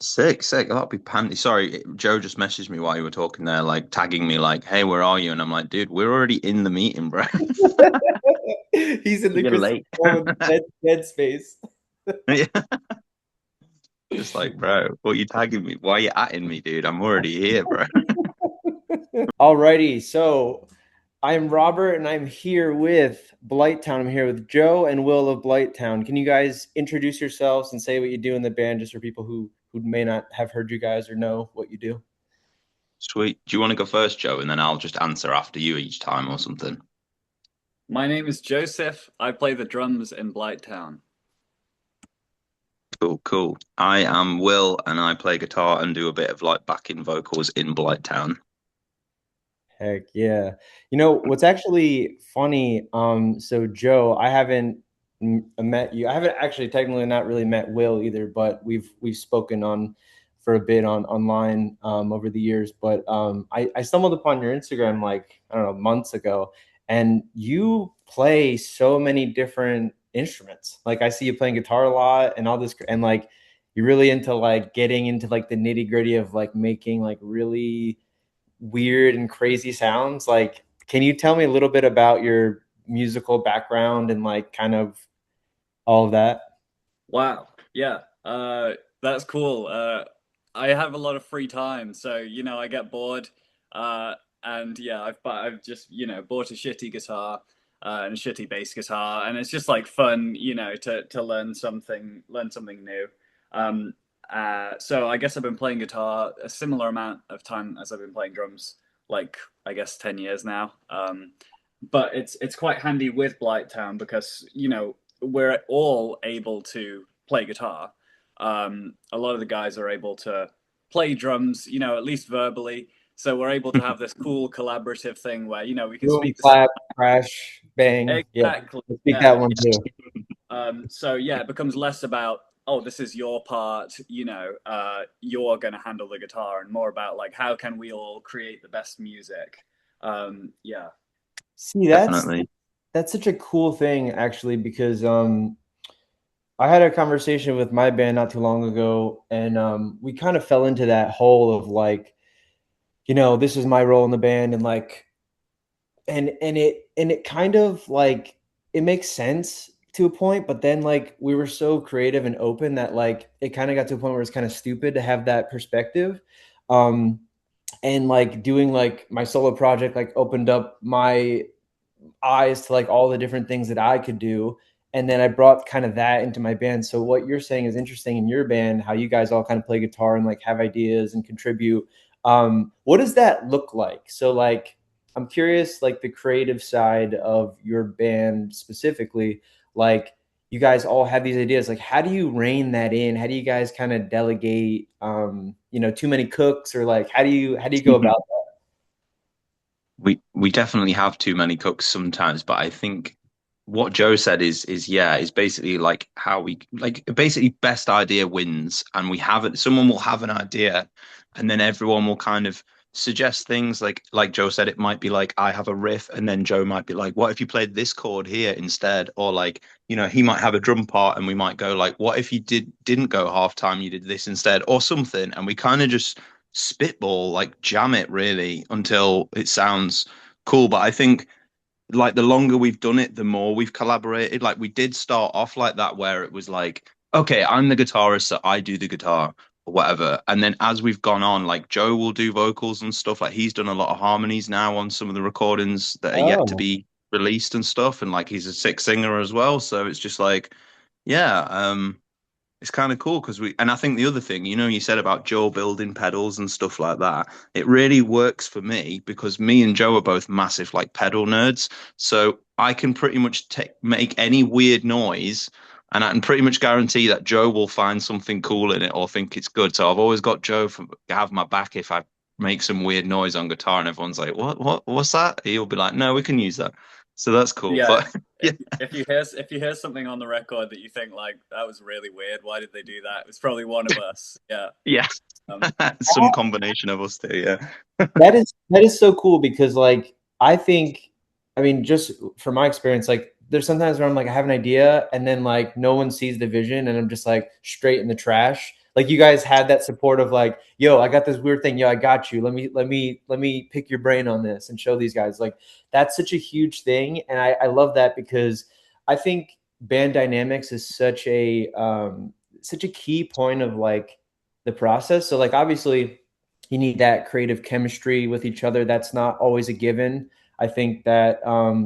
Sick, sick. That'd be panty. Sorry, Joe just messaged me while you were talking there, like tagging me, like, "Hey, where are you?" And I'm like, "Dude, we're already in the meeting, bro. He's in the You're Christopher late." Nolan dead space. Yeah. Just like, bro, what you tagging me? Why are you atting me, dude? I'm already here, bro. Alrighty, so I'm Robert and I'm here with Blight Town. I'm here with Joe and Will of Blight Town. Can you guys introduce yourselves and say what you do in the band just for people who may not have heard you guys or know what you do? Sweet. Do you want to go first, Joe, and then I'll just answer after you each time or something? My name is Joseph. I play the drums in Blight Town. Cool, cool. I am Will, and I play guitar and do a bit of like backing vocals in Blight Town. Heck yeah. You know, what's actually funny, so Joe, I haven't met you. I haven't actually technically not really met Will either, but we've spoken on for a bit on online over the years. But I stumbled upon your Instagram like, I don't know, months ago, and you play so many different instruments. Like I see you playing guitar a lot and all this, and like you're really into like getting into like the nitty-gritty of like making like really weird and crazy sounds. Like, can you tell me a little bit about your musical background and like kind of all of that? Wow. Yeah. That's cool. I have a lot of free time, so I get bored. And yeah, I've just bought a shitty guitar and a shitty bass guitar, and it's just like fun, to learn something new. Um, so I guess I've been playing guitar a similar amount of time as I've been playing drums, like I guess 10 years now. But it's quite handy with Blighttown because we're all able to play guitar. A lot of the guys are able to play drums, at least verbally. So we're able to have this cool collaborative thing where we can Boom, speak the same. clap, crash, bang. Yeah, Exactly. let's speak Yeah. that one too. So yeah, it becomes less about, oh, this is your part, you're gonna handle the guitar, and more about like how can we all create the best music. Yeah. See, Definitely. that's such a cool thing actually because I had a conversation with my band not too long ago and we kind of fell into that hole of like, this is my role in the band and like and it kind of like it makes sense to a point, but then like we were so creative and open that like it kind of got to a point where it's kind of stupid to have that perspective. Um and like doing like my solo project like opened up my eyes to like all the different things that I could do. And then I brought kind of that into my band. So what you're saying is interesting in your band, how you guys all kind of play guitar and like have ideas and contribute. What does that look like? So like I'm curious, like the creative side of your band specifically, like you guys all have these ideas. Like how do you rein that in? How do you guys kind of delegate too many cooks or like how do you go about We definitely have too many cooks sometimes, but I think what Joe said is yeah, is basically like how we like basically best idea wins, and we have it. Someone will have an idea, and then everyone will kind of suggest things like Joe said. It might be like I have a riff, and then Joe might be like, "What if you played this chord here instead?" Or like he might have a drum part, and we might go like, "What if you didn't go half time? You did this instead," or something, and we kind of just spitball, like jam it really until it sounds cool. But I think like the longer we've done it, the more we've collaborated. Like we did start off like that, where it was like, okay, I'm the guitarist, so I do the guitar or whatever. And then as we've gone on, like Joe will do vocals and stuff. Like he's done a lot of harmonies now on some of the recordings that are yet to that? be released and stuff. And like he's a sick singer as well. So it's just like, yeah, it's kind of cool because and I think the other thing, you said about Joe building pedals and stuff like that. It really works for me because me and Joe are both massive like pedal nerds. So I can pretty much make any weird noise and I can pretty much guarantee that Joe will find something cool in it or think it's good. So I've always got Joe to have my back if I make some weird noise on guitar and everyone's like, what's that? He'll be like, no, we can use that. So that's cool. Yeah. But yeah, If you hear something on the record that you think like that was really weird, why did they do that? It's probably one of us. Yeah. yeah, Um, some combination of us two. Yeah. That is so cool because like I think I mean just from my experience like there's sometimes where I'm like I have an idea and then like no one sees the vision and I'm just like straight in the trash. Like you guys had that support of like, yo, I got this weird thing. Yo, I got you. Let me pick your brain on this and show these guys. Like that's such a huge thing. And I love that because I think band dynamics is such a key point of like the process. So like obviously you need that creative chemistry with each other. That's not always a given. I think that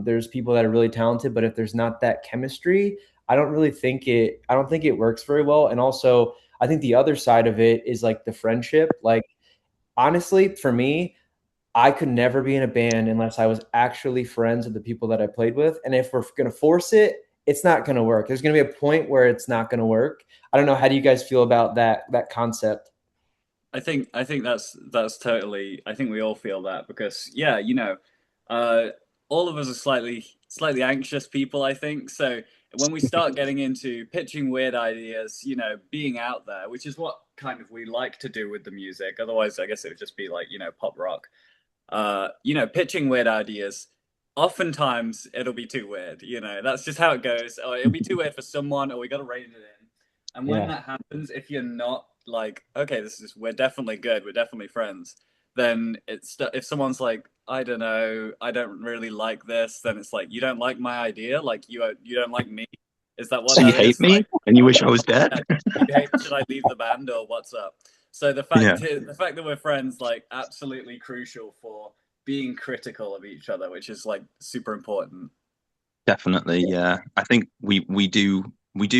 there's people that are really talented, but if there's not that chemistry, I don't think it works very well. And also, I think the other side of it is like the friendship. Like honestly, for me, I could never be in a band unless I was actually friends with the people that I played with. And if we're gonna force it, it's not gonna work. There's gonna be a point where it's not gonna work. I don't know. How do you guys feel about that concept? I think that's totally. I think we all feel that because yeah, uh, all of us are slightly anxious people. I think so. When we start getting into pitching weird ideas, being out there, which is what kind of we like to do with the music. Otherwise, I guess it would just be like pop rock. Pitching weird ideas. Oftentimes, it'll be too weird. That's just how it goes. Or it'll be too weird for someone, or we got to rein it in. And when Yeah. that happens, if you're not like, okay, we're definitely good, we're definitely friends, then if someone's like, I don't know, I don't really like this, then it's like, you don't like my idea, like you don't like me. Is that what So you that hate is? me Like, and you oh, wish I was dead? you hate, should I leave the band or what's up? So Yeah. the fact that we're friends, like, absolutely crucial for being critical of each other, which is like super important. Definitely, yeah. I think we do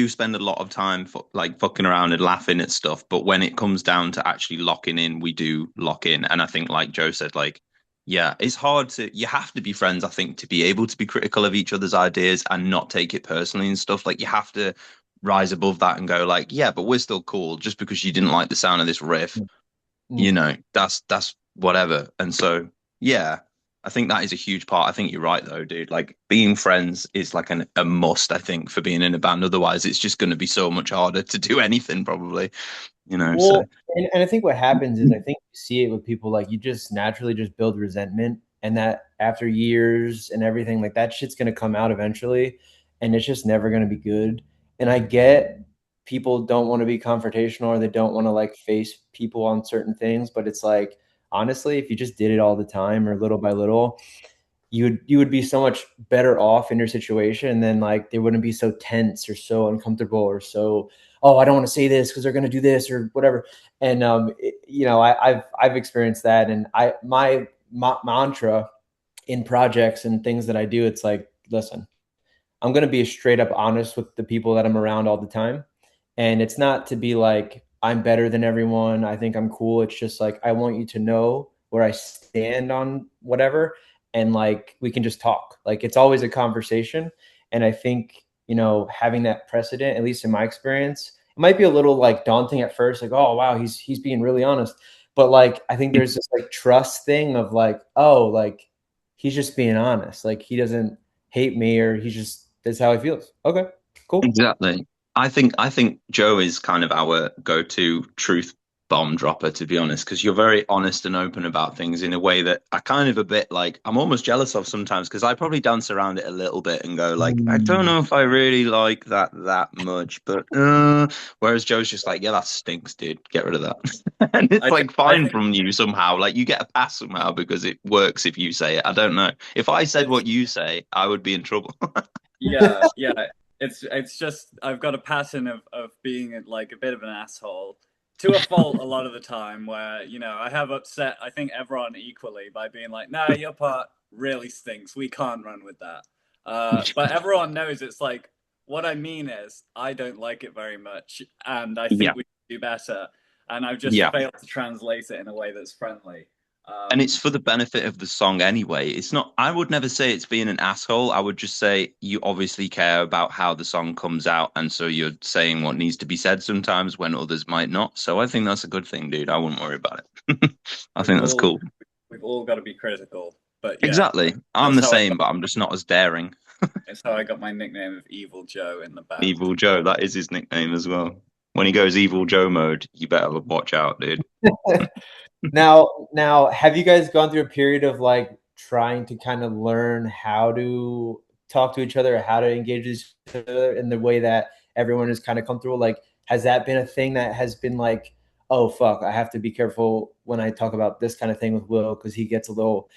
spend a lot of time like fucking around and laughing at stuff, but when it comes down to actually locking in, we do lock in. And I think, like Joe said, like, yeah, it's hard to. You have to be friends, I think, to be able to be critical of each other's ideas and not take it personally and stuff. Like, you have to rise above that and go, like, yeah, but we're still cool just because you didn't like the sound of this riff. Mm. That's whatever. And so, yeah, I think that is a huge part. I think you're right though, dude. Like being friends is like a must, I think, for being in a band. Otherwise, it's just going to be so much harder to do anything, probably. So Well, and I think what happens is I think you see it with people like you just naturally just build resentment, and that after years and everything like that shit's gonna come out eventually, and it's just never gonna be good. And I get people don't want to be confrontational or they don't want to like face people on certain things, but it's like honestly, if you just did it all the time or little by little, you would be so much better off in your situation, and then like they wouldn't be so tense or so uncomfortable or so, oh, I don't want to say this because they're going to do this or whatever. And I've experienced that, and my mantra in projects and things that I do, it's like, listen, I'm going to be straight up honest with the people that I'm around all the time. And it's not to be like, I'm better than everyone. I think I'm cool. It's just like, I want you to know where I stand on whatever. And like, we can just talk. Like, it's always a conversation. And I think, having that precedent, at least in my experience, it might be a little like daunting at first. Like, oh, wow, he's being really honest. But like, I think there's this like trust thing of like, oh, like, he's just being honest. Like, he doesn't hate me or he's just, that's how he feels. Okay, cool. exactly. I think Joe is kind of our go-to truth bomb dropper, to be honest, because you're very honest and open about things in a way that I kind of a bit like I'm almost jealous of sometimes because I probably dance around it a little bit and go like I don't Mm. know if I really like that much, but whereas Joe's just like, yeah, that stinks, dude. Get rid of that. And it's I think like I fine think from you somehow. Like you get a pass somehow because it works if you say it. I don't know. If I said it's what you say, I would be in trouble. yeah. It's just I've got a pattern of being like a bit of an asshole to a fault a lot of the time where, I have upset I think everyone equally by being like, nah, your part really stinks. We can't run with that. But everyone knows it's like what I mean is I don't like it very much and I Yeah. think we should do better. And I've just Yeah. failed to translate it in a way that's friendly. And it's Um, for the benefit of the song anyway. It's not, I would never say it's being an asshole. I would just say you obviously care about how the song comes out. And so you're saying what needs to be said sometimes when others might not. So I think that's a good thing, dude. I wouldn't worry about it. I we've think that's all cool. we've all got to be critical. But yeah, Exactly. I'm that's the how I same, but I'm just not as daring. It's how I got my nickname of Evil Joe in the band. Evil Joe, that is his nickname as well. When he goes Evil Joe mode, you better watch out, dude. Now, have you guys gone through a period of like trying to kind of learn how to talk to each other, how to engage each other in the way that everyone is kind of comfortable? Like, has that been a thing that has been like, oh fuck, I have to be careful when I talk about this kind of thing with Will because he gets a little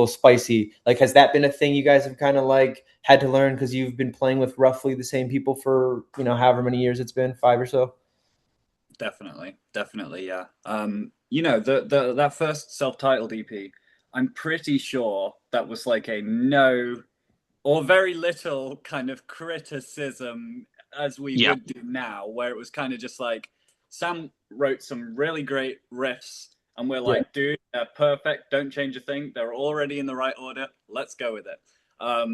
spicy. Like, has that been a thing you guys have kind of like had to learn because you've been playing with roughly the same people for however many years it's been, 5 or so? Definitely, yeah. You know, the that first self-titled EP, I'm pretty sure that was like a no or very little kind of criticism as we Yeah. would do now, where it was kind of just like Sam wrote some really great riffs, and we're Yeah. like, dude, they're perfect. Don't change a thing. They're already in the right order. Let's go with it.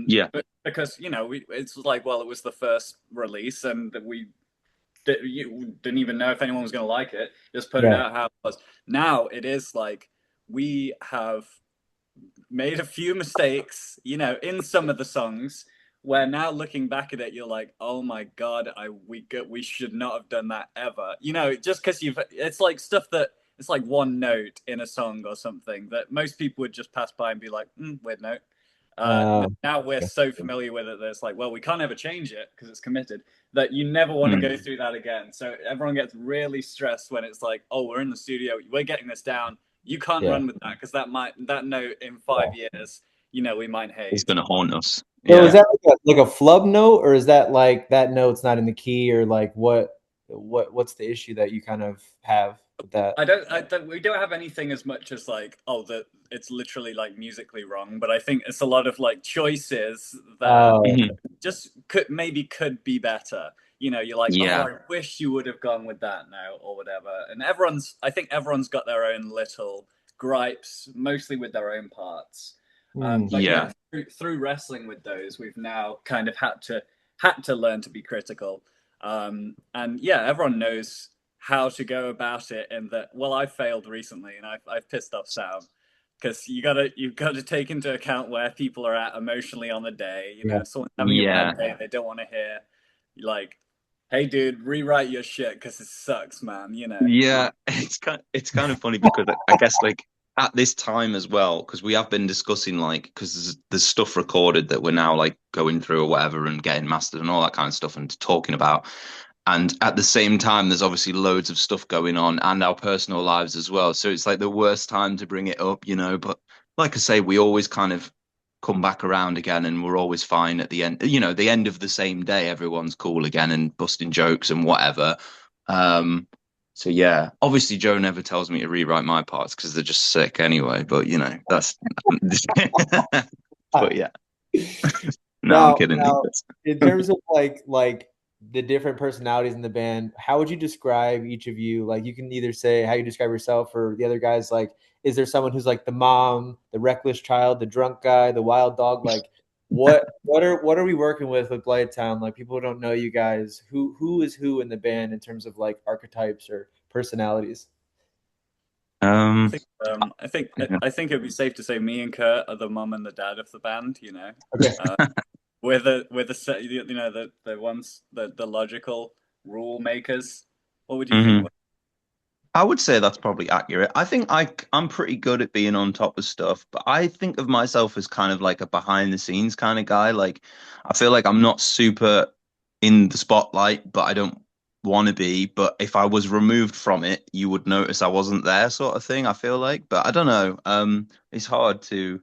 Yeah. But because it's like, well, it was the first release, and you didn't even know if anyone was going to like it. Just put it Yeah. out how it was. Now it is like we have made a few mistakes, in some of the songs. Where now looking back at it, you're like, oh my god, we should not have done that ever. Just because it's like stuff that it's like one note in a song or something that most people would just pass by and be like, weird note. Now we're Okay. so familiar with it that it's like, well, we can't ever change it because it's committed. That you never want to Mm. go through that again. So everyone gets really stressed when it's like, oh, we're in the studio, we're getting this down. You can't Yeah. run with that because that note in 5 years, we might It's hate. gonna haunt us. So is Yeah. that like a flub note, or is that like that note's not in the key, or like what's the issue that you kind of have with that? We don't have anything as much as like, oh, that it's literally like musically wrong, but I think it's a lot of like choices that Oh, Mhm. just could be better. You're like, oh, Yeah. I wish you would have gone with that now or whatever. And I think everyone's got their own little gripes, mostly with their own parts. But Yeah. yeah, through wrestling with those, we've now kind of had to learn to be critical. And yeah, everyone knows how to go about it. And that, well, I failed recently, and I've pissed off Sam because you've got to take into account where people are at emotionally on the day. yeah. If someone's having a Yeah. bad day, they don't want to hear like, "Hey, dude, rewrite your shit because it sucks, man." Yeah, it's kind of funny because I guess like at this time as well, because we have been discussing like because there's stuff recorded that we're now like going through or whatever and getting mastered and all that kind of stuff and talking about. And at the same time, there's obviously loads of stuff going on and our personal lives as well. So it's like the worst time to bring it up. But like I say, we always kind of come back around again and we're always fine at the end. The end of the same day, everyone's cool again and busting jokes and whatever. Um, so yeah, obviously Joe never tells me to rewrite my parts because they're just sick anyway. But that's. But yeah, no, I'm kidding. Now, in terms of like the different personalities in the band, how would you describe each of you? Like, you can either say how you describe yourself or the other guys. Like, is there someone who's like the mom, the reckless child, the drunk guy, the wild dog? Like, what are we working with Blight Town? Like, people who don't know you guys, who is who in the band in terms of like archetypes or personalities? I Um, think I think it'd be safe to say me and Kurt are the mum and the dad of the band. Okay. Uh, we're the the ones the logical rule makers. What would you think? mhm. I would say that's probably accurate. I think I'm pretty good at being on top of stuff, but I think of myself as kind of like a behind the scenes kind of guy. Like I feel like I'm not super in the spotlight, but I don't want to be. But if I was removed from it, you would notice I wasn't there, sort of thing, I feel like. But I don't know. It's hard to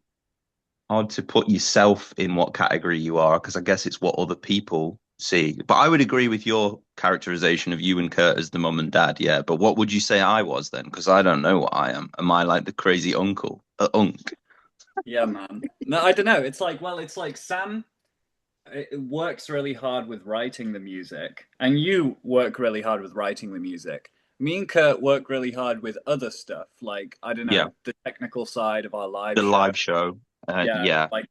put yourself in what category you are because I guess it's what other people see. But I would agree with your characterization of you and Kurt as the mum and dad. Yeah, but what would you say I was then? Because I don't know what I am. Am I like the crazy uncle? Unk. Yeah, man. No, I don't know. It's like Sam it works really hard with writing the music, and you work really hard with writing the music. Me and Kurt work really hard with other stuff, like I don't Yeah, know, the technical side of our live the show. live show. Yeah, Yeah, like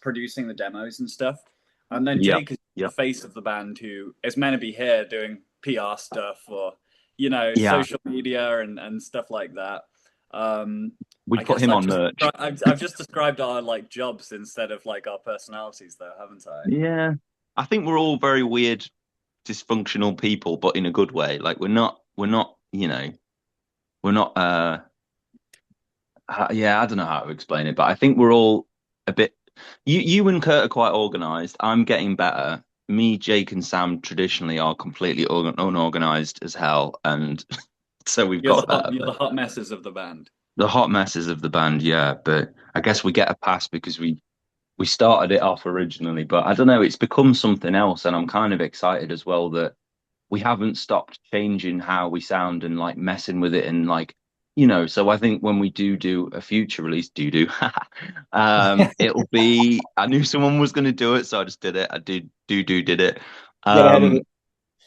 producing the demos and stuff. And then yeah, Jake is the yeah, face of the band who is meant to be here doing PR stuff or yeah. social media and stuff like that. Um, We I put guess him I've on just merch. I've just described our like jobs instead of like our personalities, though, haven't I? Yeah, I think we're all very weird, dysfunctional people, but in a good way. Like we're not, we're not. Yeah, I don't know how to explain it, but I think we're all a bit. You and Kurt are quite organized. I'm getting better. me, Jake, and Sam traditionally are completely unorganized as hell, and so we've got that. You're the hot messes of the band. The hot messes of the band, yeah. But I guess we get a pass because we started it off originally. But I don't know, it's become something else, and I'm kind of excited as well that we haven't stopped changing how we sound and like messing with it and like so I think when we do a future release it'll be, I knew someone was going to do it, so I just did it. I did it. Get ahead of um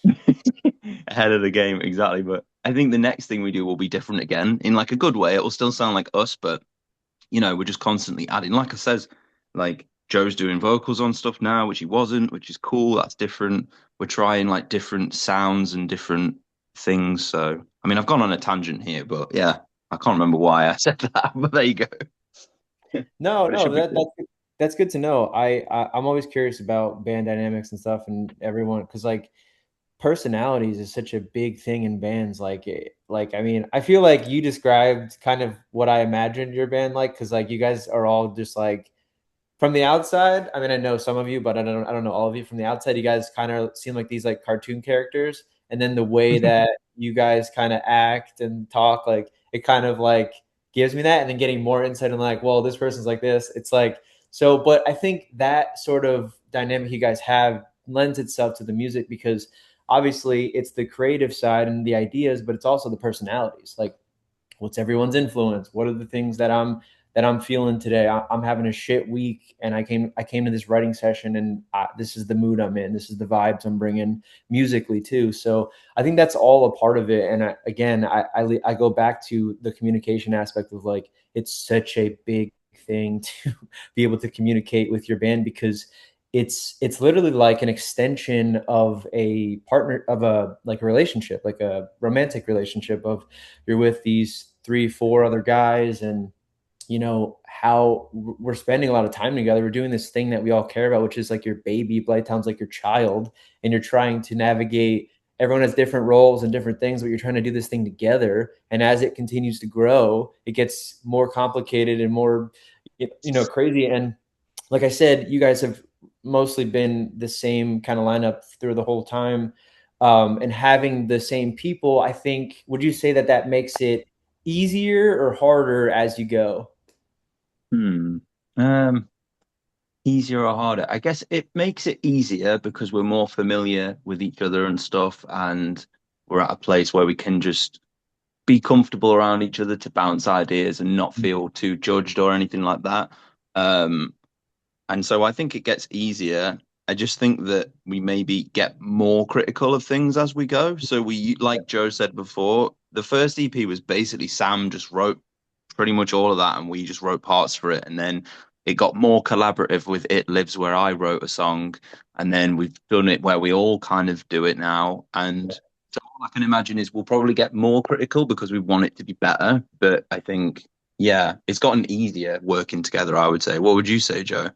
it. Ahead of the game, exactly. But I think the next thing we do will be different again in like a good way. It will still sound like us, but we're just constantly adding. Like I says, like Joe's doing vocals on stuff now, which he wasn't, which is cool. That's different. We're trying like different sounds and different things. So, I mean, I've gone on a tangent here, but yeah, I can't remember why I said that, but there you go. No, But it no, should be cool. that's good to know. I'm always curious about band dynamics and stuff, and everyone because like personalities is such a big thing in bands. Like I mean, I feel like you described kind of what I imagined your band like because like you guys are all just like from the outside. I mean, I know some of you, but I don't know all of you. From the outside, you guys kind of seem like these like cartoon characters, and then the way that you guys kind of act and talk, like it kind of like gives me that, and then getting more insight and like, well, this person's like this. It's like so, but I think that sort of dynamic you guys have lends itself to the music because obviously it's the creative side and the ideas, but it's also the personalities. Like what's everyone's influence? What are the things that I'm feeling today? I'm having a shit week, and I came to this writing session, and this is the mood I'm in. This is the vibes I'm bringing musically too. So I think that's all a part of it. And I go back to the communication aspect of like it's such a big thing to be able to communicate with your band because it's literally like an extension of a partner of a like a relationship, like a romantic relationship of you're with these three, four other guys and how we're spending a lot of time together. We're doing this thing that we all care about, which is like your baby. Blight Town's like your child, and you're trying to navigate. Everyone has different roles and different things, but you're trying to do this thing together. And as it continues to grow, it gets more complicated and more, crazy. And like I said, you guys have mostly been the same kind of lineup through the whole time. And having the same people, I think, would you say that that makes it easier or harder as you go? Hmm. Um, Easier or harder? I guess it makes it easier because we're more familiar with each other and stuff, and we're at a place where we can just be comfortable around each other to bounce ideas and not feel too judged or anything like that. Um, and so I think it gets easier. I just think that we maybe get more critical of things as we go. So we, like Joe said before, the first EP was basically Sam just wrote pretty much all of that, and we just wrote parts for it. And then it got more collaborative with It Lives, where I wrote a song, and then we've done it where we all kind of do it now. And so all I can imagine is we'll probably get more critical because we want it to be better. But I think, yeah, it's gotten easier working together, I would say. What would you say, Joe?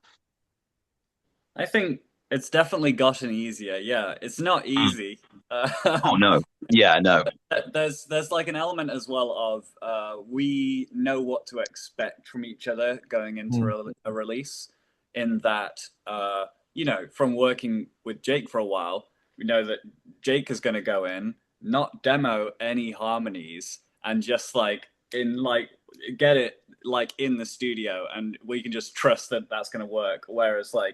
I think it's definitely gotten easier. Yeah, it's not Mm. easy. Oh no. Yeah, no. There's like an element as well of we know what to expect from each other going into Mm. a release. In that, from working with Jake for a while, we know that Jake is going to go in, not demo any harmonies, and just like get it like in the studio, and we can just trust that that's going to work. Whereas a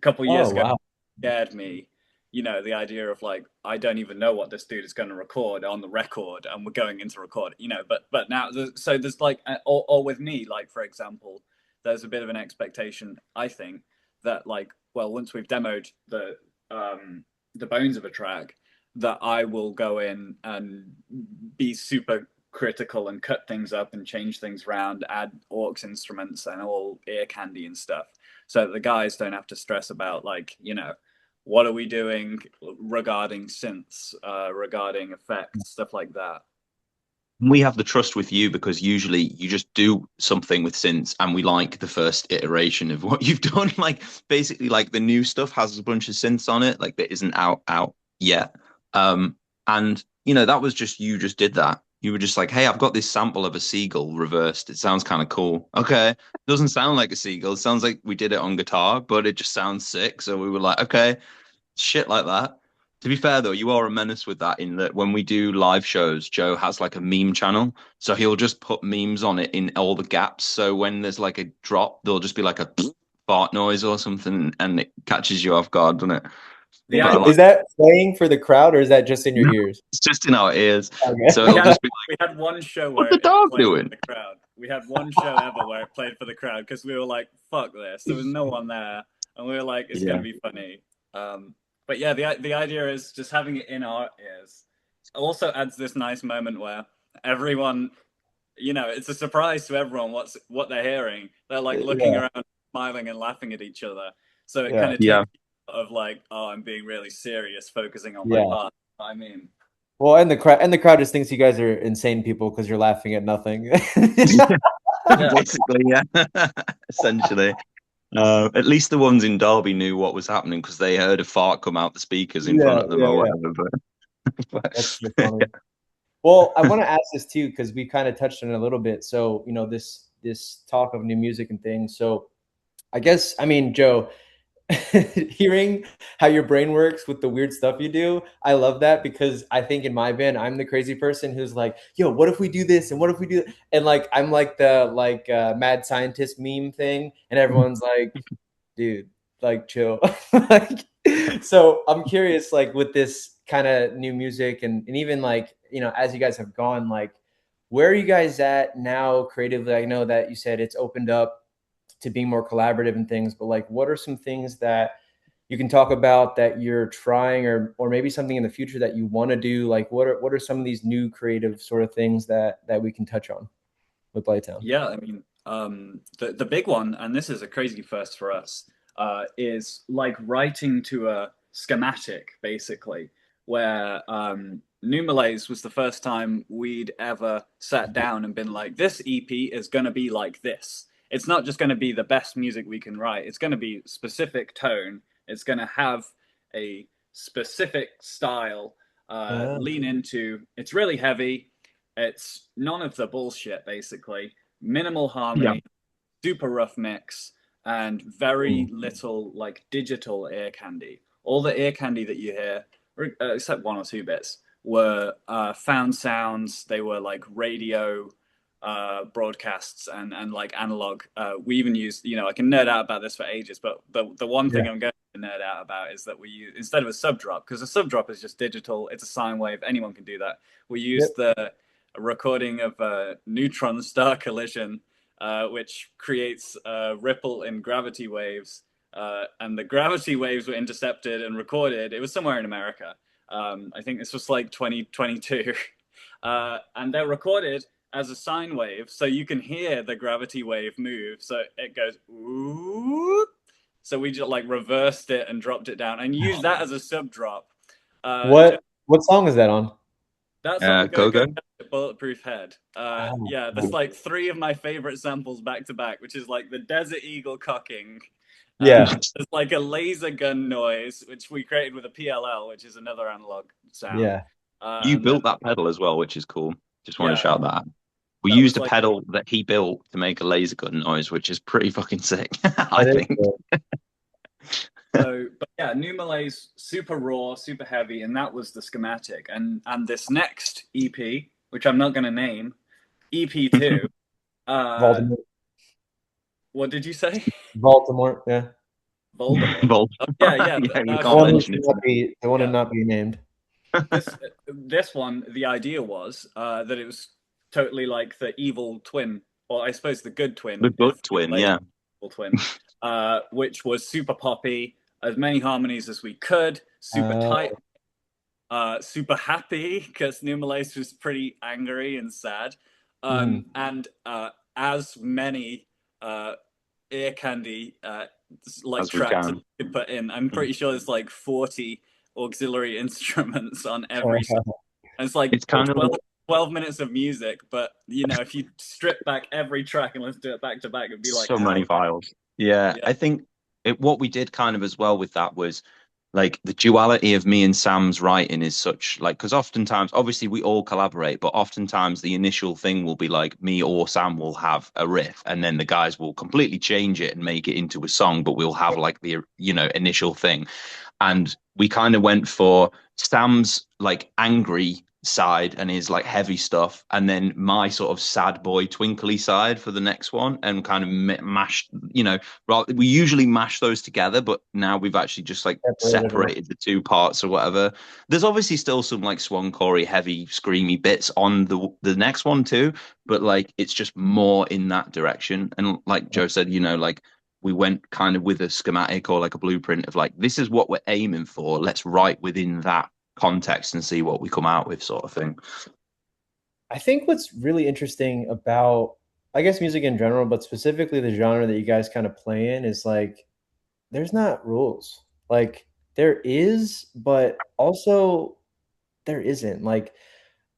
couple Oh years ago, wow. scared me, the idea of like I don't even know what this dude is going to record on the record, and we're going into record, but now so there's like or with me, like for example, there's a bit of an expectation, I think, that like, well, once we've demoed the bones of a track, that I will go in and be super critical and cut things up and change things around, add aux instruments and all ear candy and stuff, so the guys don't have to stress about like, what are we doing regarding synths, regarding effects, stuff like that. We have the trust with you because usually you just do something with synths and we like the first iteration of what you've done. Like basically like the new stuff has a bunch of synths on it, like that isn't out yet. And that was just you just did that. You were just like, hey, I've got this sample of a seagull reversed. It sounds kind of cool. Okay. It doesn't sound like a seagull. It sounds like we did it on guitar, but it just sounds sick. So we were like, okay. shit like that. To be fair though, you are a menace with that in that when we do live shows, Joe has like a meme channel. So he'll just put memes on it in all the gaps. So when there's like a drop, there'll just be like a fart noise or something and it catches you off guard, doesn't it? The But I idea, Is like that playing for the crowd or is that just in your no, ears? it's just in our ears. So Okay. we it'll had just be we had one show what where the it dog played doing? for the crowd. We had one show ever where it played for the crowd because we were like, "Fuck this!" There was no one there, and we were like, "It's Yeah. gonna be funny." But yeah, the idea is just having it in our ears. Also adds this nice moment where everyone, it's a surprise to everyone what they're hearing. They're like looking Yeah, around, smiling and laughing at each other. So it kind yeah, of Yeah. takes you out of like, oh, I'm being really serious, focusing on my yeah. part. I mean, Well, and the crowd just thinks you guys are insane people because you're laughing at nothing. yeah, Basically, yeah. Essentially. At least the ones in Derby knew what was happening because they heard a fart come out the speakers in front Yeah, of them yeah, or yeah. whatever. That's so But funny. Well, I want to ask this too because we kind of touched on it a little bit. So, this talk of new music and things. So, I guess I mean, Joe, hearing how your brain works with the weird stuff you do, I love that because I think in my band, I'm the crazy person who's like, "Yo, what if we do this? And what if we do?" That? And like, I'm like the mad scientist meme thing, and everyone's like, "Dude, like, chill." Like, so I'm curious, like, with this kind of new music, and even like, as you guys have gone, like, where are you guys at now creatively? I know that you said it's opened up to being more collaborative and things, but like what are some things that you can talk about that you're trying or maybe something in the future that you want to do? Like what are some of these new creative sort of things that we can touch on with Blight Town? yeah. I mean, the big one, and this is a crazy first for us, is like writing to a schematic, basically, where New Malaise was the first time we'd ever sat down and been like, this EP is going to be like this. It's not just going to be the best music we can write. It's going to be specific tone. It's going to have a specific style. Uh, Lean into. It's really heavy. It's none of the bullshit, basically. Minimal yeah. harmony, super rough mix, and very mm, little like digital ear candy. All the ear candy that you hear, except one or two bits, were found sounds. They were like radio broadcasts and like analog. We even used, I can nerd out about this for ages, but the one yeah. thing I'm going to nerd out about is that we use, instead of a sub drop, because a sub drop is just digital, it's a sine wave, anyone can do that. We Yep. used the recording of a neutron star collision, which creates a ripple in gravity waves. And the gravity waves were intercepted and recorded. It was somewhere in America. I think this was like 2022. And they're recorded as a sine wave, so you can hear the gravity wave move. So it goes, ooh. So we just like reversed it and dropped it down and used that as a sub drop. What song is that on? That's on Go Go Go go. Bulletproof Head. Oh, Yeah, there's like three of my favorite samples back to back, which is like the Desert Eagle cocking. yeah. There's like a laser gun noise, which we created with a PLL, which is another analog sound. Yeah. You And then, built that pedal as well, which is cool. Just want to yeah, shout that out. We that was used a like, pedal that he built to make a laser gun noise, which is pretty fucking sick, I That is think. cool. so, but yeah, New Malaise, super raw, super heavy, and that was the schematic. And this next EP, which I'm not going to name, EP2, Voldemort. what did you say? Voldemort, yeah. Voldemort. Vol- Oh, yeah, yeah. yeah, you The can't one who Voldemort. mention should it. not be the one to Yeah. not be named. This one, the idea was that it was totally like the evil twin, or I suppose the good twin The good is twin, like yeah. evil twin, which was super poppy, as many harmonies as we could, super tight, super happy because New Malaise was pretty angry and sad, Mhm. and as many ear candy like As we tracks that can. you could put in. I'm pretty sure there's like 40 auxiliary instruments on every song. And it's like It's kind of 12 minutes of music, but if you strip back every track and let's do it back to back, it'd be like so many hours. files. Yeah, Yeah. I think what we did kind of as well with that was like the duality of me and Sam's writing is such like because oftentimes obviously we all collaborate, but oftentimes the initial thing will be like me or Sam will have a riff and then the guys will completely change it and make it into a song, but we'll have like the initial thing. and we kind of went for Sam's like angry side and his like heavy stuff, and then my sort of sad boy twinkly side for the next one, and kind of mashed, we usually mash those together, but now we've actually just like Separated them. separated the two parts or whatever. There's obviously still some like swancory, heavy, screamy bits on the next one too, but like it's just more in that direction. And like Joe said, like we went kind of with a schematic or like a blueprint of like, this is what we're aiming for. Let's write within that context and see what we come out with, sort of thing. I think what's really interesting about, I guess, music in general, but specifically the genre that you guys kind of play in is like, there's not rules. Like, there is, but also there isn't. Like,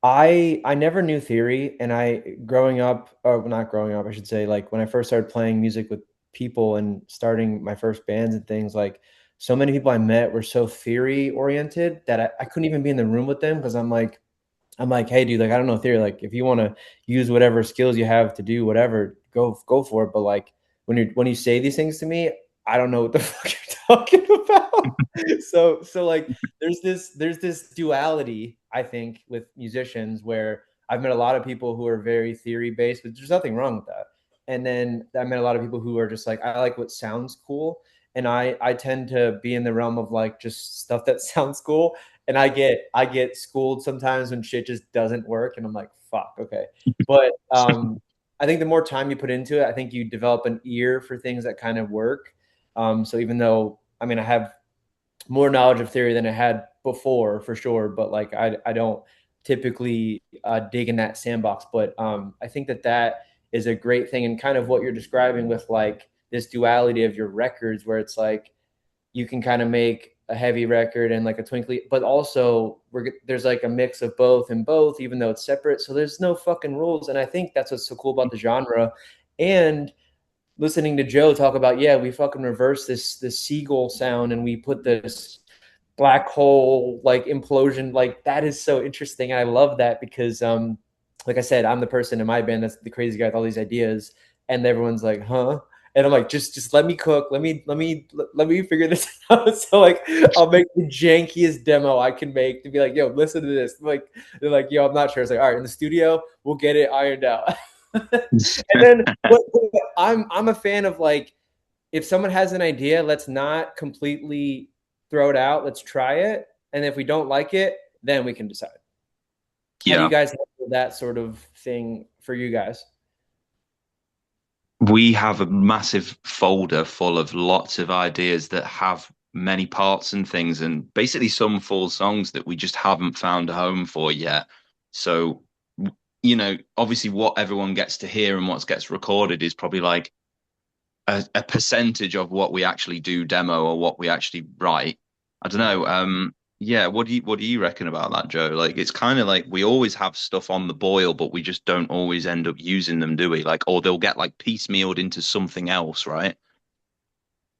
I never knew theory, and I growing up, or not growing up, I should say, like when I first started playing music with people and starting my first bands and things, like so many people I met were so theory oriented that I couldn't even be in the room with them because I'm like, hey, dude, like I don't know theory. Like if you want to use whatever skills you have to do whatever, go for it. But like when you say these things to me, I don't know what the fuck you're talking about. So like there's this duality, I think, with musicians where I've met a lot of people who are very theory based, but there's nothing wrong with that. And then I met a lot of people who are just like, I like what sounds cool. And I tend to be in the realm of like just stuff that sounds cool, and I get schooled sometimes when shit just doesn't work, and I'm like, fuck, okay. But I think the more time you put into it, I think you develop an ear for things that kind of work. So even though, I mean, I have more knowledge of theory than I had before for sure, but like I don't typically dig in that sandbox. But I think that is a great thing, and kind of what you're describing with like this duality of your records, where it's like you can kind of make a heavy record and like a twinkly, but also there's like a mix of both and both, even though it's separate. So there's no fucking rules, and I think that's what's so cool about the genre. And listening to Joe talk about, yeah, we fucking reverse this seagull sound and we put this black hole like implosion, like that is so interesting. And I love that because like I said, I'm the person in my band that's the crazy guy with all these ideas, and everyone's like, huh? And I'm like, just let me cook, let me figure this out. So like I'll make the jankiest demo I can make to be like, yo, listen to this. Like they're like, yo, I'm not sure. It's like, all right, in the studio, we'll get it ironed out. And then I'm a fan of like, if someone has an idea, let's not completely throw it out. Let's try it, and if we don't like it, then we can decide. How do you Yeah. guys handle that sort of thing for you guys? We have a massive folder full of lots of ideas that have many parts and things, and basically some full songs that we just haven't found a home for yet. So, obviously, what everyone gets to hear and what gets recorded is probably like a percentage of what we actually do demo or what we actually write. I don't know. Yeah, what do you reckon about that, Joe? Like it's kind of like we always have stuff on the boil, but we just don't always end up using them, do we? Like, or they'll get like piecemealed into something else, right?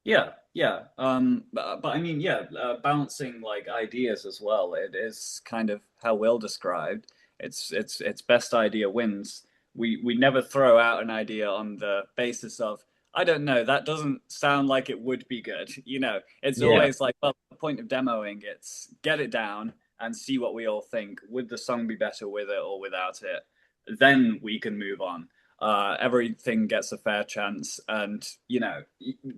Yeah, yeah. But I mean, yeah, balancing like ideas as well. It is kind of how Will described. It's best idea wins. We never throw out an idea on the basis of, I don't know, that doesn't sound like it would be good. It's Yeah, always like, well, the point of demoing it's get it down and see what we all think. Would the song be better with it or without it? Then we can move on. Everything gets a fair chance. And,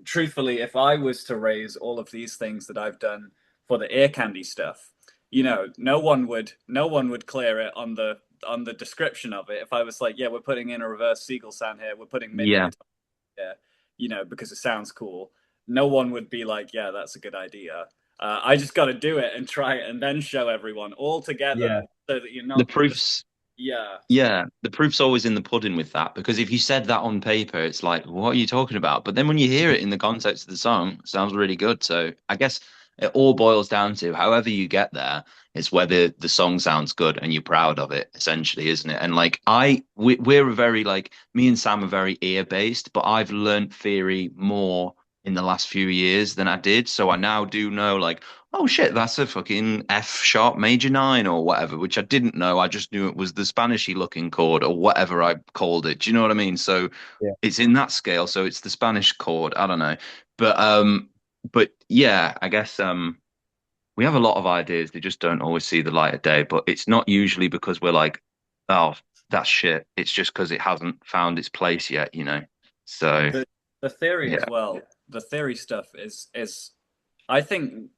truthfully, if I was to raise all of these things that I've done for the ear candy stuff, no one would clear it on the description of it. If I was like, yeah, we're putting in a reverse seagull sound here, we're putting MIDI Yeah. guitar here, because it sounds cool. No one would be like, yeah, that's a good idea. I just got to do it and try it and then show everyone all yeah, together so that you're The not just, proofs yeah, Yeah, the proof's always in the pudding with that because if you said that on paper, it's like, what are you talking about? But then when you hear it in the context of the song, it sounds really good. So I guess it all boils down to however you get there, it's whether the song sounds good and you're proud of it, essentially, isn't it? And like we're a very like me and Sam are very ear based, but I've learned theory more in the last few years than I did. So I now do know like, oh shit, that's a fucking F sharp major nine or whatever, which I didn't know. I just knew it was the Spanishy looking chord or whatever I called it. Do you know what I mean? So yeah. it's in that scale, so it's the Spanish chord. I don't know. But but yeah, I guess we have a lot of ideas. They just don't always see the light of day. But it's not usually because we're like, oh, that's shit. It's just because it hasn't found its place yet, you know. So The the theory yeah, as well. The theory stuff is I think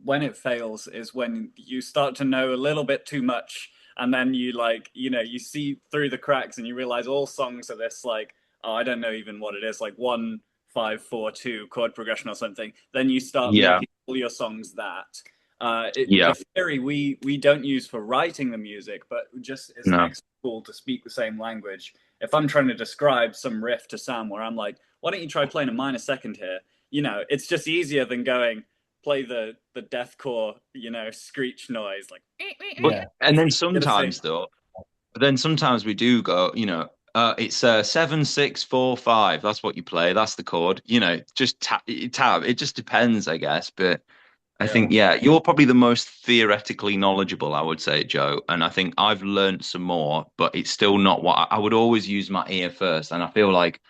when it fails is when you start to know a little bit too much, and then you like, you see through the cracks and you realize all songs are this like, oh, I don't know even what it is, like 1 5 4 2 chord progression or something. Then you start yeah, making all your songs that. yeah. The theory we don't use for writing the music, but just as an No, extra tool to speak the same language. If I'm trying to describe some riff to Sam, where I'm like, why don't you try playing a minor second here? It's just easier than going play the deathcore, screech noise like. but Yeah. and then Get a sing. sometimes though, but then sometimes we do go, you know, it's 7 6 4 5. That's what you play. That's the chord. You know, just tab. It just depends, I guess. But I Yeah. think, yeah, you're probably the most theoretically knowledgeable, I would say, Joe. And I think I've learned some more, but it's still not what I would always use my ear first. And I feel like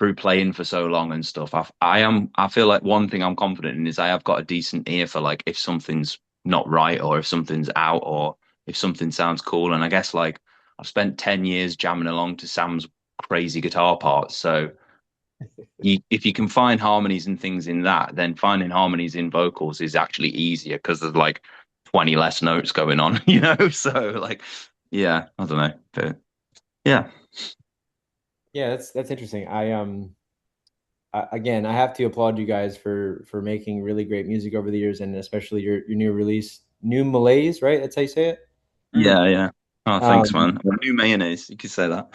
through playing for so long and stuff, I feel like one thing I'm confident in is I have got a decent ear for like if something's not right or if something's out or if something sounds cool. And I guess like I've spent 10 years jamming along to Sam's crazy guitar parts. So if you can find harmonies and things in that, then finding harmonies in vocals is actually easier because there's like 20 less notes going on, you know? So like, yeah, I don't know. But yeah. Yeah, that's interesting. Again, I have to applaud you guys for making really great music over the years, and especially your new release, New Malaise, right? That's how you say it. Mm. Yeah, yeah. Oh, thanks, Um, man. New mayonnaise, you could say that.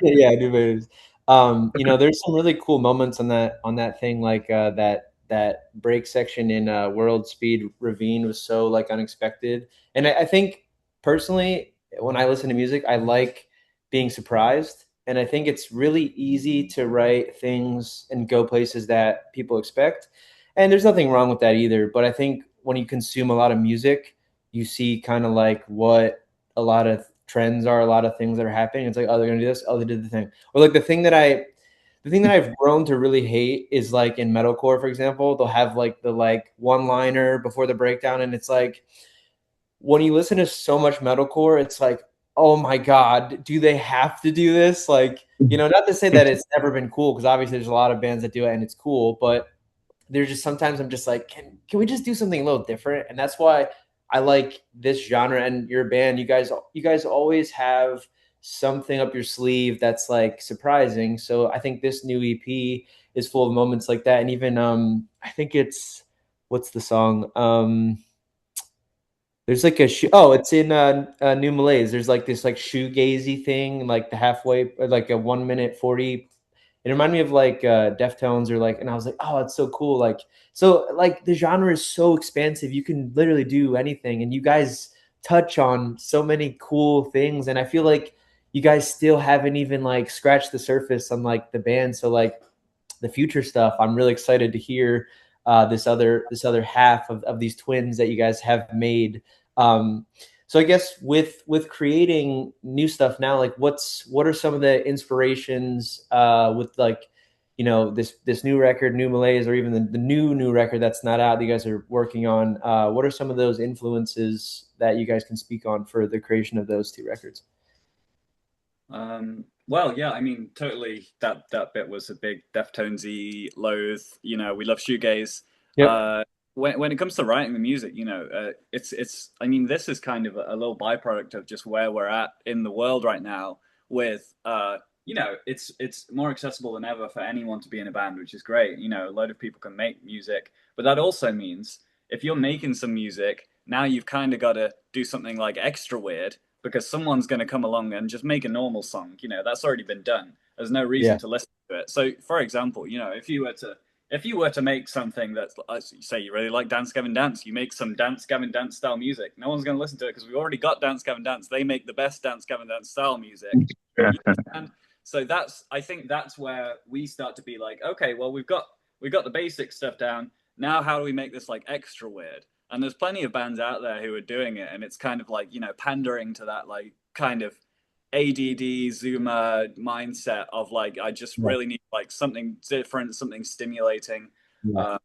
yeah, New Malaise. There's some really cool moments on that thing, like that break section in World Speed Ravine was so like unexpected, and I think personally, when I listen to music, I like being surprised, and I think it's really easy to write things and go places that people expect, and there's nothing wrong with that either. But I think when you consume a lot of music, you see kind of like what a lot of trends are, a lot of things that are happening. It's like, oh, they're gonna do this, oh, they did the thing. Or like the thing that I've grown to really hate is like in metalcore, for example, they'll have like the like one liner before the breakdown, and it's like when you listen to so much metalcore, it's like, oh my god, do they have to do this? Like, not to say that it's never been cool, because obviously there's a lot of bands that do it and it's cool, but there's just sometimes I'm just like, can we just do something a little different? And that's why I like this genre and your band. You guys always have something up your sleeve that's like surprising. So I think this new EP is full of moments like that. And even I think it's what's the song? There's like it's in New Malaise. There's like this like shoegazy thing, like the halfway, like a 1 minute 40. It reminded me of like Deftones, or like, and I was like, oh, it's so cool. Like, so like the genre is so expansive. You can literally do anything, and you guys touch on so many cool things. And I feel like you guys still haven't even like scratched the surface on like the band. So like the future stuff, I'm really excited to hear this other half of these twins that you guys have made. Um, so I guess with creating new stuff now, like what are some of the inspirations with like this new record, New Malaise, or even the new record that's not out that you guys are working on? What are some of those influences that you guys can speak on for the creation of those two records? Well, yeah, I mean, totally. That bit was a big Deftonesy loathe. We love shoegaze. Yep. When it comes to writing the music, it's. I mean, this is kind of a little byproduct of just where we're at in the world right now. With it's more accessible than ever for anyone to be in a band, which is great. A lot of people can make music, but that also means if you're making some music now, you've kind of got to do something like extra weird because someone's going to come along and just make a normal song. That's already been done. There's no reason Yeah. to listen to it. So, for example, if you were to make something that's, say, you really like Dance Gavin Dance, you make some Dance Gavin Dance style music. No one's going to listen to it because we've already got Dance Gavin Dance. They make the best Dance Gavin Dance style music. And so I think that's where we start to be like, okay, well, we've got the basic stuff down. Now, how do we make this like extra weird? And there's plenty of bands out there who are doing it, and it's kind of like pandering to that like kind of ADD Zoomer mindset of like I just Yeah. really need like something different, something stimulating. Yeah. Uh,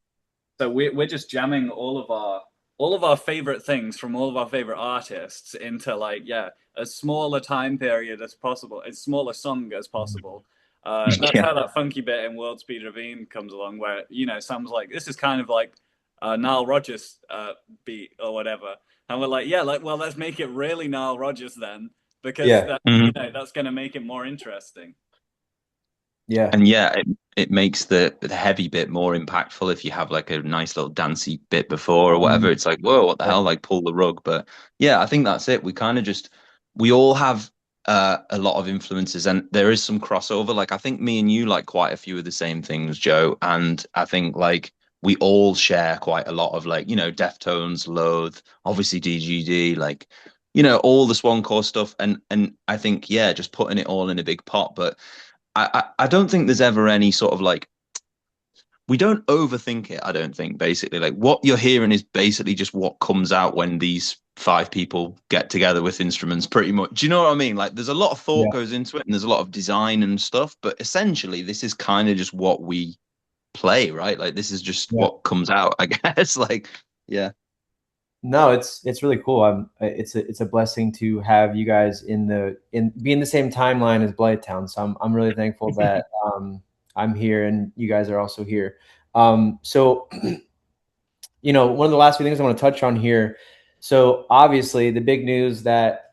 so we're just jamming all of our all of our favorite things from all of our favorite artists into like yeah as small a time period as possible, as small a song as possible. That's Yeah. how that funky bit in World Speed Ravine comes along, where you know Sam's like, "This is kind of like Nile Rodgers beat or whatever," and we're like, "Yeah, like well, let's make it really Nile Rodgers then, because Yeah, that you Mhm. know that's going to make it more interesting." yeah, And yeah, it makes the heavy bit more impactful if you have like a nice little dancey bit before or whatever. Mhm. It's like, whoa, what the Yeah, hell? Like pull the rug. But yeah, I think that's it. We kind of just we all have a lot of influences and there is some crossover. Like I think me and you like quite a few of the same things, Joe. And I think like we all share quite a lot of like, Deftones, Loathe, obviously DGD, like, all the Swancore stuff. And I think, yeah, just putting it all in a big pot. But I don't think there's ever any sort of like we don't overthink it. I don't think basically like what you're hearing is basically just what comes out when these five people get together with instruments. Pretty much, do you know what I mean? Like there's a lot of thought yeah, goes into it, and there's a lot of design and stuff. But essentially, this is kind of just what we play, right? Like this is just yeah. what comes out, I guess. Like yeah, No, it's really cool. It's a blessing to have you guys in be in the same timeline as Blight Town. So I'm really thankful that I'm here and you guys are also here. So one of the last few things I want to touch on here. So obviously, the big news that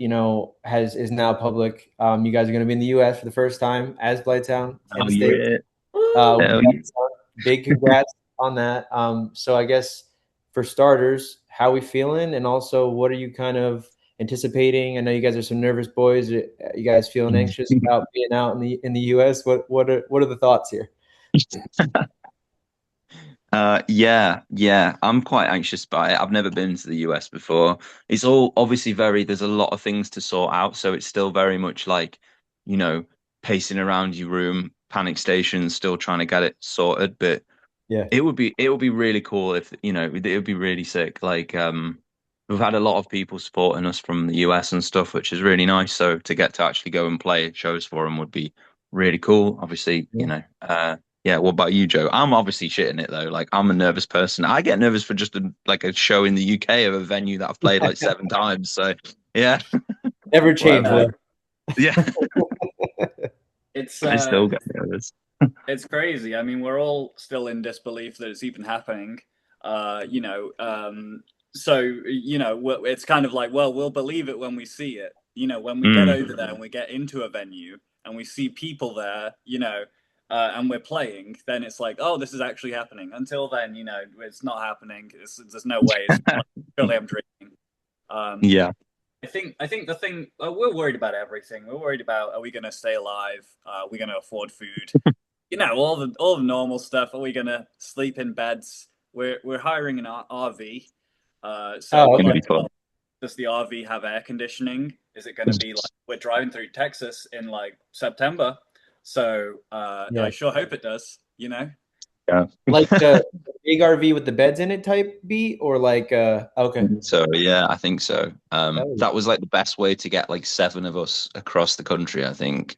has is now public. You guys are going to be in the U.S. for the first time as Blighttown in oh the States. yeah, hell yeah. Congrats big congrats on that. So I guess for starters, how we feeling, and also what are you kind of anticipating? I know you guys are some nervous boys. You guys feeling anxious about being out in the U.S. What are the thoughts here? Yeah. I'm quite anxious by it. I've never been to the US before. It's all obviously there's a lot of things to sort out, so it's still very much like, you know, pacing around your room, panic stations, still trying to get it sorted. But Yeah, it would be really cool if, it would be really sick. Like, we've had a lot of people supporting us from the US and stuff, which is really nice. So to get to actually go and play shows for them would be really cool. Obviously, yeah. yeah. What about you, Joe? I'm obviously shitting it though. Like I'm a nervous person. I get nervous for just like a show in the UK of a venue that I've played like 7 times. So yeah, Never change. whatever. Yeah, Well, Yeah, it's I uh, still get nervous. it's crazy. I mean, we're all still in disbelief that it's even happening. Uh, you know, um, so it's kind of like, well, we'll believe it when we see it. You know, when we get Mm, over there and we get into a venue and we see people there, and we're playing, then it's like, oh, this is actually happening. Until then, it's not happening. There's no way. It's like, surely I'm dreaming. Um, yeah. I think the thing we're worried about everything. We're worried about, are we going to stay alive? Are we going to afford food? All the normal stuff. Are we gonna sleep in beds? We're hiring an RV. So oh, we're Gonna okay. be like, fun. well, does the RV have air conditioning? Is it gonna be like we're driving through Texas in like September? So I Yeah, sure hope it does. You know. Yeah. like the big RV with the beds in it type beat, or like okay. So yeah, I think so. Oh, That was like the best way to get like seven of us across the country, I think.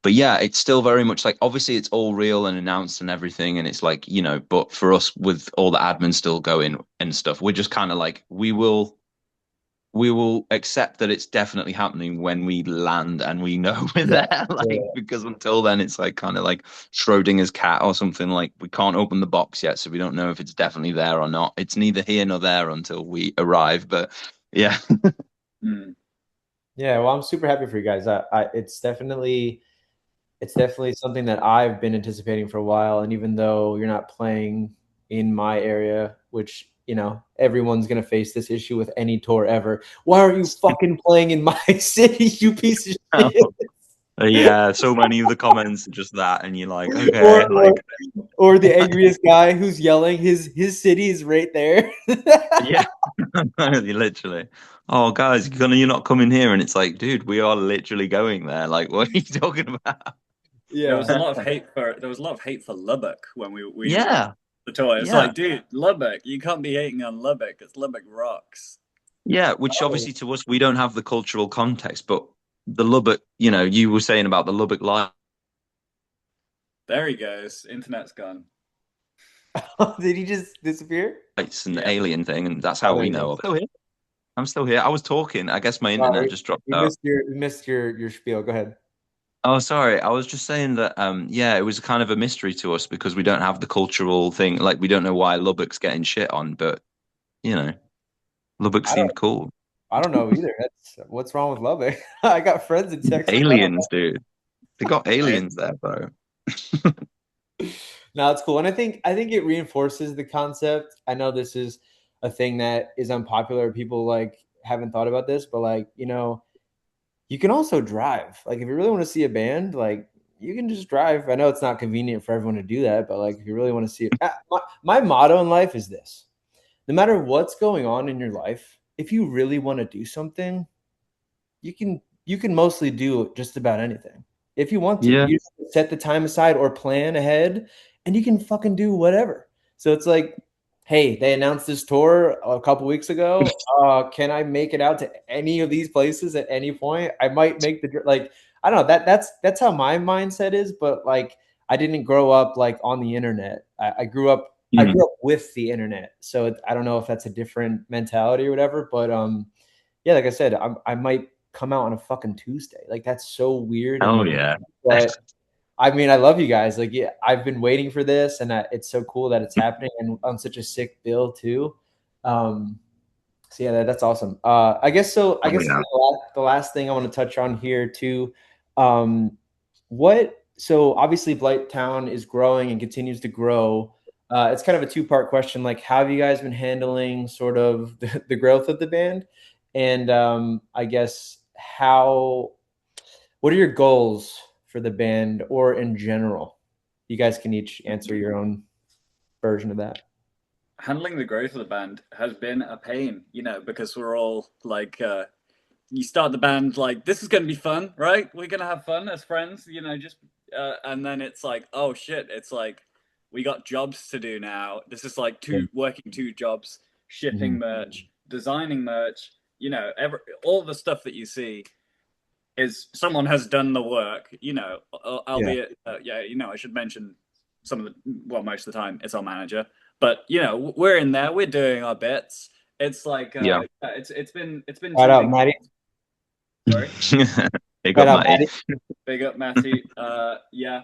But yeah, it's still very much like obviously it's all real and announced and everything, and it's like, but for us with all the admin still going and stuff, we're just kind of like we will accept that it's definitely happening when we land and we know we're yeah, there. Like yeah. because until then it's like kind of like Schrodinger's cat or something, like we can't open the box yet, so we don't know if it's definitely there or not. It's neither here nor there until we arrive. But yeah. Mm. Yeah, well, I'm super happy for you guys. It's definitely something that I've been anticipating for a while. And even though you're not playing in my area, which everyone's gonna face this issue with any tour ever. Why aren't you fucking playing in my city, you piece of shit? Yeah, so many of the comments are just that, and you're like, okay, or or like, or the angriest guy who's yelling, his city is right there. yeah, literally. Oh, guys, you're not coming here, and it's like, dude, we are literally going there. Like, what are you talking about? There was Yeah. a lot of hate for Lubbock when we Yeah, the tour. It's yeah, like, dude, Lubbock, you can't be hating on Lubbock. It's Lubbock rocks. yeah. Which Oh, obviously to us, we don't have the cultural context, but the Lubbock, you were saying about the Lubbock life. There he goes. Internet's gone. Did he just disappear? It's an Yeah. alien thing, and that's Oh, how there we he know is. of. Still here. I'm still here. I was talking. I guess my Wow, internet just dropped we out. missed your spiel. Go ahead. Oh, sorry. I was just saying that, yeah, it was kind of a mystery to us because we don't have the cultural thing. Like, we don't know why Lubbock's getting shit on, but you know, Lubbock I don't seemed cool. I don't know either. That's what's wrong with Lubbock. I got friends in Texas. I don't Aliens, dude. They got Hey, aliens there, bro. know. No, it's cool. And I think it reinforces the concept. I know this is a thing that is unpopular. People like haven't thought about this, but like, you can also drive. Like if you really want to see a band, like you can just drive. I know it's not convenient for everyone to do that, but like if you really want to see it, my motto in life is this: no matter what's going on in your life, if you really want to do something, you can mostly do just about anything if you want to. Yeah. You just set the time aside or plan ahead, and you can fucking do whatever. So it's like, hey, they announced this tour a couple weeks ago. Can I make it out to any of these places at any point? I might make like I don't know that's how my mindset is. But like I didn't grow up like on the internet. I grew up. I Mhm. grew up with the internet, so I don't know if that's a different mentality or whatever. But yeah, like I said, I might come out on a fucking Tuesday. Like that's so weird and Oh like, yeah. but I mean, I love you guys. Like, yeah, I've been waiting for this, and it's so cool that it's happening and on such a sick bill too. Um, so yeah, that's awesome. I guess so. I Oh guess yeah. the last thing I want to touch on here too. Um, what? So obviously, Blight Town is growing and continues to grow. It's kind of a two-part question. Like, how have you guys been handling sort of the growth of the band? And I guess how what are your goals for the band or in general? You guys can each answer your own version of that. handling the growth of the band has been a pain, because we're all like, you start the band like this is going to be fun, right? We're going to have fun as friends, just and then it's like, oh shit, it's like we got jobs to do now. This is like Yeah. working two jobs, shipping Mhm. merch, designing merch, all the stuff that you see is someone has done the work, Yeah. albeit, yeah, I should mention some of the, well, most of the time it's our manager, but we're in there, we're doing our bits. It's like, Yeah. yeah, it's been Shout out, teething. Maddie. Sorry, Big Shout up, out, Matty. Maddie. big up, Matty. Yeah.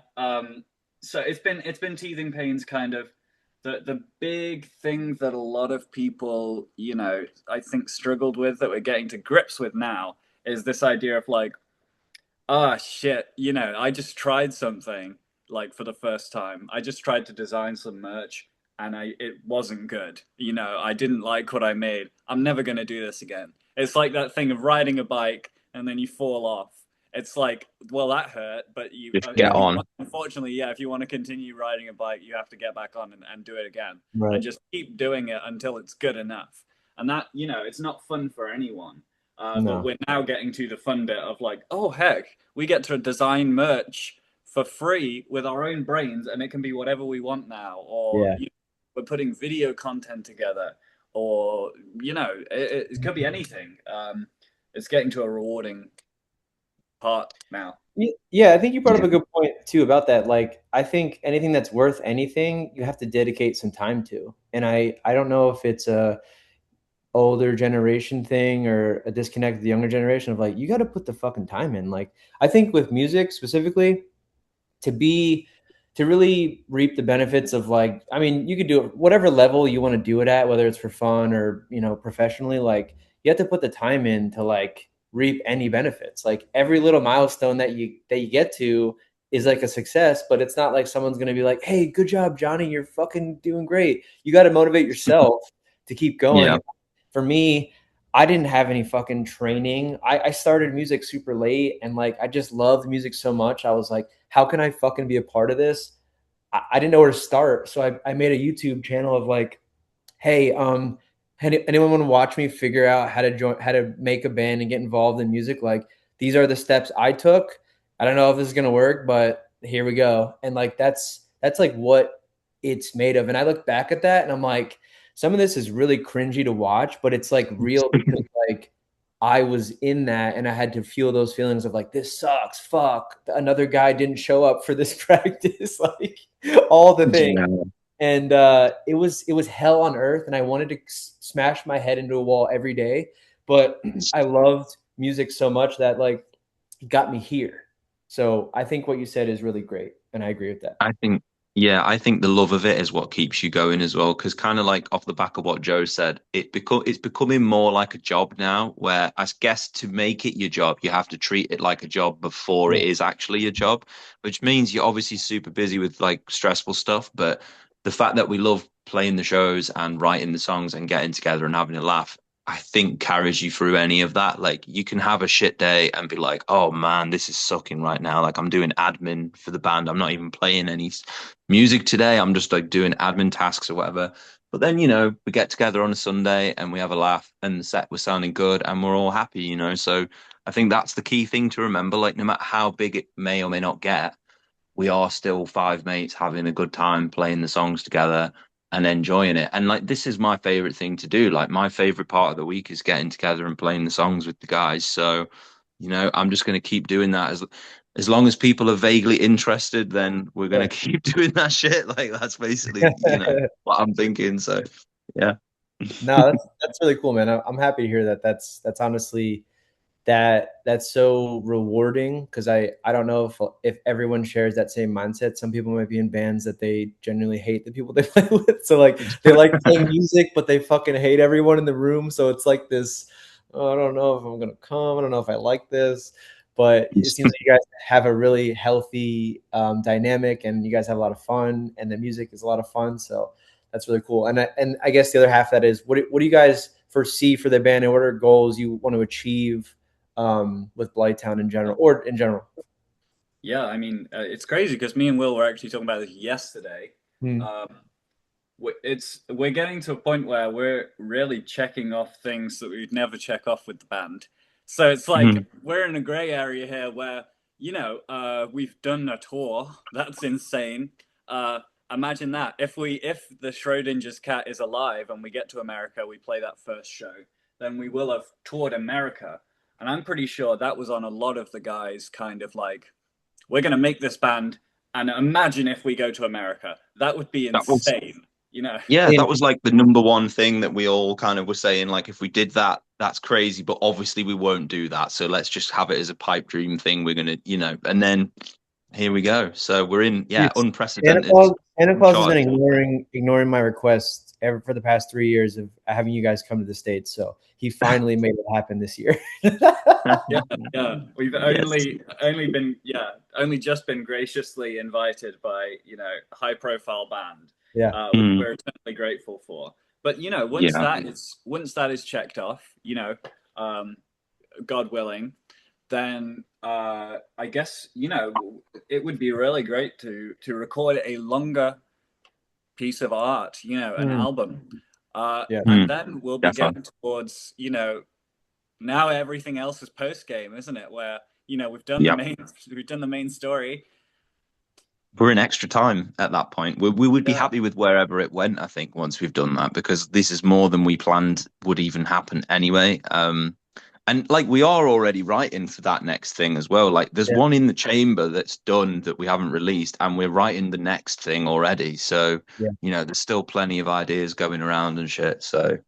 So it's been teething pains, kind of. The big thing that a lot of people, I think struggled with, that we're getting to grips with now, is this idea of like, ah, shit, I just tried something like for the first time. I just tried to design some merch and it wasn't good. I didn't like what I made. I'm never going to do this again. It's like that thing of riding a bike and then you fall off. It's like, well, that hurt, but Just get on. unfortunately, yeah, if you want to continue riding a bike, you have to get back on and do it again and Right. just keep doing it until it's good enough. And that, it's not fun for anyone. But No. we're now getting to the fun bit of like, oh heck, we get to design merch for free with our own brains, and it can be whatever we want now. Or Yeah. we're putting video content together, or it could be anything. It's getting to a rewarding part now. Yeah, I think you brought up Yeah. a good point too about that. Like, I think anything that's worth anything, you have to dedicate some time to. And I don't know if it's a older generation thing or a disconnect with the younger generation of like, you got to put the fucking time in. Like, I think with music specifically, to be to really reap the benefits of like, I mean, you could do it whatever level you want to do it at, whether it's for fun or professionally. Like you have to put the time in to like reap any benefits. Like every little milestone that you get to is like a success, but it's not like someone's going to be like, hey, good job, Johnny, you're fucking doing great. You got to motivate yourself to keep Yeah. going. For me, I didn't have any fucking training. I started music super late and like I just loved music so much. I was like, how can I fucking be a part of this? I didn't know where to start. So I made a YouTube channel of like, hey, anyone want to watch me figure out how to make a band and get involved in music? Like these are the steps I took. I don't know if this is gonna work, but here we go. And like that's like what it's made of. And I look back at that and I'm like, some of this is really cringy to watch, but it's like real because like I was in that and I had to feel those feelings of like this sucks, fuck. Another guy didn't show up for this practice, like all the things. Yeah. and it was hell on earth, and I wanted to smash my head into a wall every day, but I loved music so much that like got me here. So I think what you said is really great, and I agree with that. I think, yeah, I think the love of it is what keeps you going as well. Because kind of like off the back of what Joe said, it's becoming more like a job now. Where I guess to make it your job, you have to treat it like a job before Yeah. it is actually a job, which means you're obviously super busy with like stressful stuff. But the fact that we love playing the shows and writing the songs and getting together and having a laugh, I think carries you through any of that. Like you can have a shit day and be like, oh man, this is sucking right now. Like I'm doing admin for the band. I'm not even playing any music today. I'm just like doing admin tasks or whatever. But then, we get together on a Sunday and we have a laugh and the set was sounding good and we're all happy. So I think that's the key thing to remember. Like no matter how big it may or may not get, we are still five mates having a good time playing the songs together and enjoying it. And like this is my favorite thing to do. Like my favorite part of the week is getting together and playing the songs with the guys. So, I'm just going to keep doing that as long as people are vaguely interested, then we're going Yeah. to keep doing that shit. Like that's basically, what I'm thinking. So, yeah. No, that's really cool, man. I'm happy to hear that. That's honestly that's so rewarding because I don't know if everyone shares that same mindset. Some people might be in bands that they genuinely hate the people they play with. So like they like playing music, but they fucking hate everyone in the room. So it's like this. Oh, I don't know if I'm gonna come. I don't know if I like this. But it seems like you guys have a really healthy dynamic, and you guys have a lot of fun, and the music is a lot of fun. So that's really cool. And I guess the other half of that is what do you guys foresee for the band, and what are goals you want to achieve with Blight Town in general, or in general? Yeah, I mean, it's crazy because me and Will were actually talking about this yesterday. Hmm. Um, we're getting to a point where we're really checking off things that we'd never check off with the band. So it's like Mhm. we're in a gray area here where we've done a tour. That's insane. Uh, Imagine that if the Schrodinger's cat is alive and we get to America, we play that first show, then we will have toured America. And I'm pretty sure that was on a lot of the guys' kind of like, we're going to make this band, and imagine if we go to America. That would be That was insane, you know? Yeah, And that was like the number one thing that we all kind of were saying. Like, if we did that, that's crazy, but obviously we won't do that. So let's just have it as a pipe dream thing. We're gonna, and then here we go. So we're in, yeah, dude, Santa unprecedented Claus, Santa Claus has been uncharted. ignoring my request ever for the past 3 years of having you guys come to the States. So he finally made it happen this year. Yeah, yeah. We've Yes. only just been graciously invited by, a high profile band, Yeah. which Mm, we're eternally grateful for. But once yeah. that is checked off, um, God willing, then I guess it would be really great to record a longer piece of art, an Mm. album, Yeah. and Mm, then we'll be definitely. getting towards now everything else is post game, isn't it? Where we've done the Yeah. main we've done the main story. We're in extra time at that point. We would be Yeah, happy with wherever it went, I think, once we've done that, because this is more than we planned would even happen anyway. And like we are already writing for that next thing as well. Like there's Yeah. one in the chamber that's done that we haven't released, and we're writing the next thing already. So, Yeah. there's still plenty of ideas going around and shit. So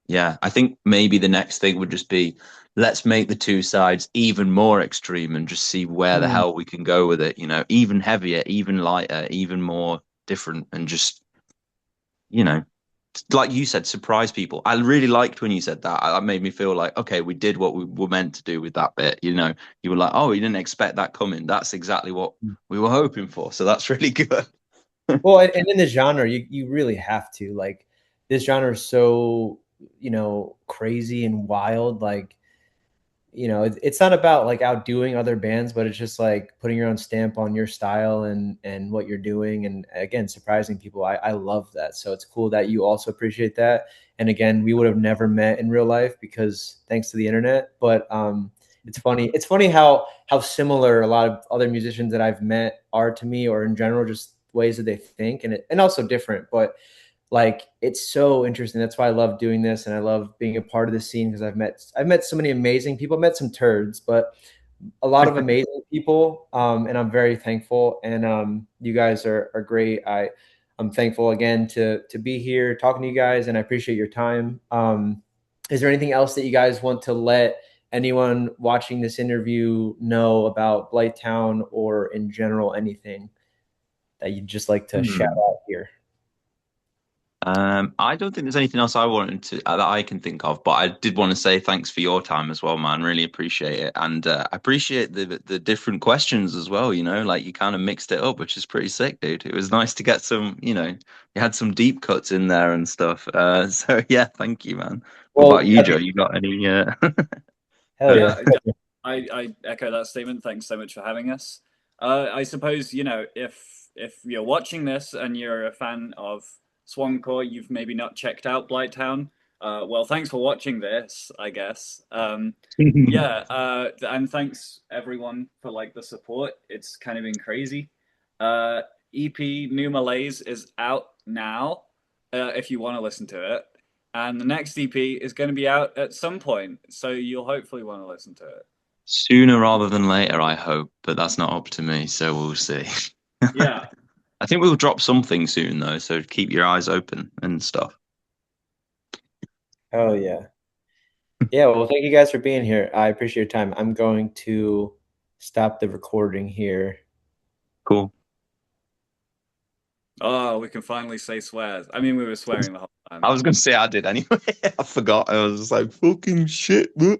yeah, I think maybe the next thing would just be let's make the two sides even more extreme and just see where the Mm. hell we can go with it, even heavier, even lighter, even more different, and just, you know, like you said, surprise people. I really liked when you said that. That made me feel like, okay, we did what we were meant to do with that bit. You were like, oh, you didn't expect that coming. That's exactly what we were hoping for. So that's really good. Well, and in the genre, you really have to like this genre is so crazy and wild. Like it's not about like outdoing other bands, but it's just like putting your own stamp on your style and what you're doing, and again surprising people. I love that. So it's cool that you also appreciate that. And again, we would have never met in real life because thanks to the internet. But it's funny how similar a lot of other musicians that I've met are to me, or in general just ways that they think, and also different. But like it's so interesting. That's why I love doing this, and I love being a part of the scene because I've met so many amazing people. I've met some turds, but a lot of amazing people, and I'm very thankful. And you guys are great. I'm thankful again to be here talking to you guys, and I appreciate your time. Is there anything else that you guys want to let anyone watching this interview know about Blight Town, or in general anything that you'd just like to shout Hmm. out here? I don't think there's anything else I wanted to that I can think of, but I did want to say thanks for your time as well, man. Really appreciate it, and I appreciate the different questions as well. You know, like you kind of mixed it up, which is pretty sick, dude. It was nice to get some, you know, you had some deep cuts in there and stuff. So yeah, thank you, man. What about Well, you, Joe? You got any? hell Uh, yeah. Yeah, I echo that statement. Thanks so much for having us. I suppose, you know, if you're watching this and you're a fan of Swancore, you've maybe not checked out Blight Town. Well, thanks for watching this, I guess. Yeah, and thanks everyone for like the support. It's kind of been crazy. EP New Malaise is out now, if you want to listen to it. And the next EP is going to be out at some point, so you'll hopefully want to listen to it. Sooner rather than later, I hope, but that's not up to me, so we'll see. Yeah, I think we'll drop something soon though, so keep your eyes open and stuff. Hell yeah. Yeah, well, thank you guys for being here. I appreciate your time. I'm going to stop the recording here. Cool. oh, we can finally say swears. I mean, we were swearing the whole time. I was gonna say I did anyway. I forgot. I was just like, fucking shit, bro.